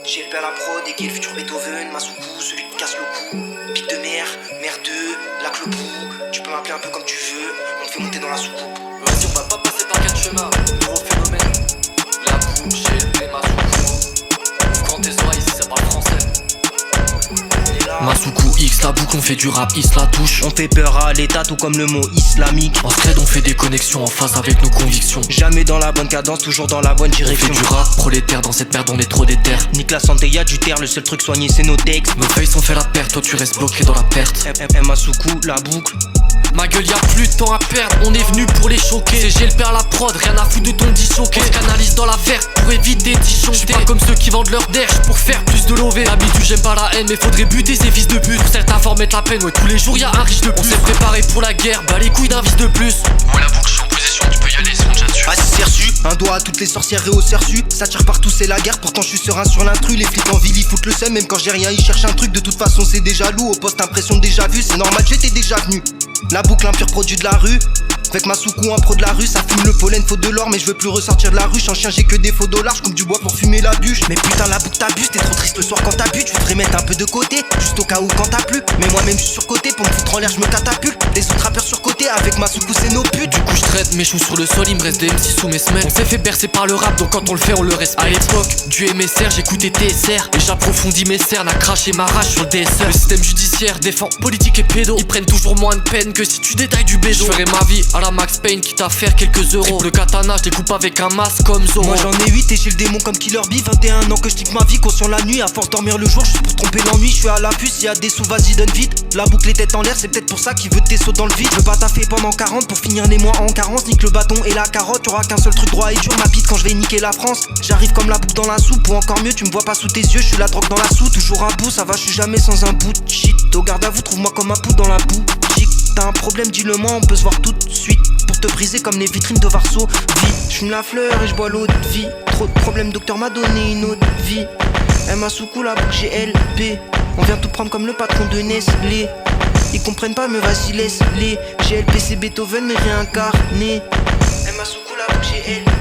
J'ai le à la prod et qui est le futur Beethoven, Masuku, celui qui casse le cou. Pic de mer, merdeux, lac le bout. Tu peux m'appeler un peu comme tu veux, on te fait monter dans la soucoupe. Vas-y, on va pas passer par quatre chemins, nouveau phénomène. La boue, GLP, Masuku. Ouvre grand tes oreilles si ça parle français. Masuku X, la boucle, on fait du rap, Is la touche. On fait peur à l'état tout comme le mot islamique. En scred, on fait des connexions en phase avec nos convictions. Jamais dans la bonne cadence, toujours dans la bonne On fait direction. du rap prolétaire, dans cette merde on est trop déter. Nique la santé, y'a du terre, le seul truc soigné c'est nos textes. Nos feuilles sont fait la perte, toi tu restes bloqué dans la perte. Masuku, la boucle. Ma gueule, y'a plus de temps à perdre, on est venu pour les choquer. C'est j'ai le père à la prod, rien à foutre de ton disjockey. On se canalise dans la verte pour éviter disjoncter. J'suis pas comme ceux qui vendent leur derche pour faire plus de lové. D'habitude j'aime pas la haine, mais faudrait buter ces fils de pute. Pour certains faut mettre la peine, ouais tous les jours y'a un riche de plus. On s'est préparé pour la guerre, bah les couilles d'un vice de plus. Ouais la boucle, je suis en position, tu peux y aller, ils sont déjà dessus. Ah c'est reçu, un doigt à toutes les sorcières et au cerçu. Ça tire partout c'est la guerre, pourtant je suis serein sur l'intrus. Les flics en ville ils foutent le seum, même quand j'ai rien ils cherchent un truc. De toute façon c'est déjà lourd, au poste impression déjà vu. C'est normal j'étais déjà venu. La boucle, un pur produit de la rue. Avec Masuku, un pro de la rue, ça fume le pollen, faut de l'or, mais je veux plus ressortir de la ruche. En chien, j'ai que des faux dollars, je coupe du bois pour fumer la bûche. Mais putain, la boucle t'abuses, t'es trop triste le soir quand t'as bu. Tu devrais mettre un peu de côté, juste au cas où quand t'as plu. Mais moi-même, je suis surcoté, pour me foutre en l'air, je me catapulte. Les autres rappeurs surcotés, avec Masuku, c'est nos putes. Du coup je traite mes choux sur le sol, il me reste des MC sous mes semelles. On s'est fait bercer par le rap, donc quand on le fait on le respecte. À l'époque du MSR, j'écoutais TSR et j'approfondis mes cernes à cracher ma rage sur le DSR. Le système judiciaire défend politique et pédo. Ils prennent toujours moins de peine que si tu détailles du bédo. Je ferai ma vie à la Max Payne, quitte à faire quelques euros. Le katana, je découpe avec un masque comme Zoro. Moi j'en ai 8 et j'ai le démon comme Killer Bee. 21 ans que je tique ma vie, conscient la nuit. À force dormir le jour, juste pour tromper l'ennui. Je suis à la puce, y a des sous, vas-y donne vite. La boucle les têtes en l'air, c'est peut-être pour ça qu'il veut tes sauts dans le vide. Je veux pas taffer pendant 40 pour finir les mois en carence. Nique le bâton et la carotte, y'aura qu'un seul truc droit et dur. Ma bite quand je vais niquer la France. J'arrive comme la boucle dans la soupe, ou encore mieux, tu me vois pas sous tes yeux. Je suis la drogue dans la soupe, toujours un bout, ça va, je suis jamais sans un bout de shit. Au garde à vous, trouve-moi comme un pouls dans la boutique. T'as un problème, dis-le moi, on peut se voir tout de suite. Pour te briser comme les vitrines de Varsovie. J'fume la fleur et je bois l'eau de vie. Trop de problèmes, docteur m'a donné une autre vie. Masuku, la boucle GLP. On vient tout prendre comme le patron de Nestlé. Ils comprennent pas mais vas-y laisse-les. GLP c'est Beethoven mais réincarné. Masuku, la boucle GLP.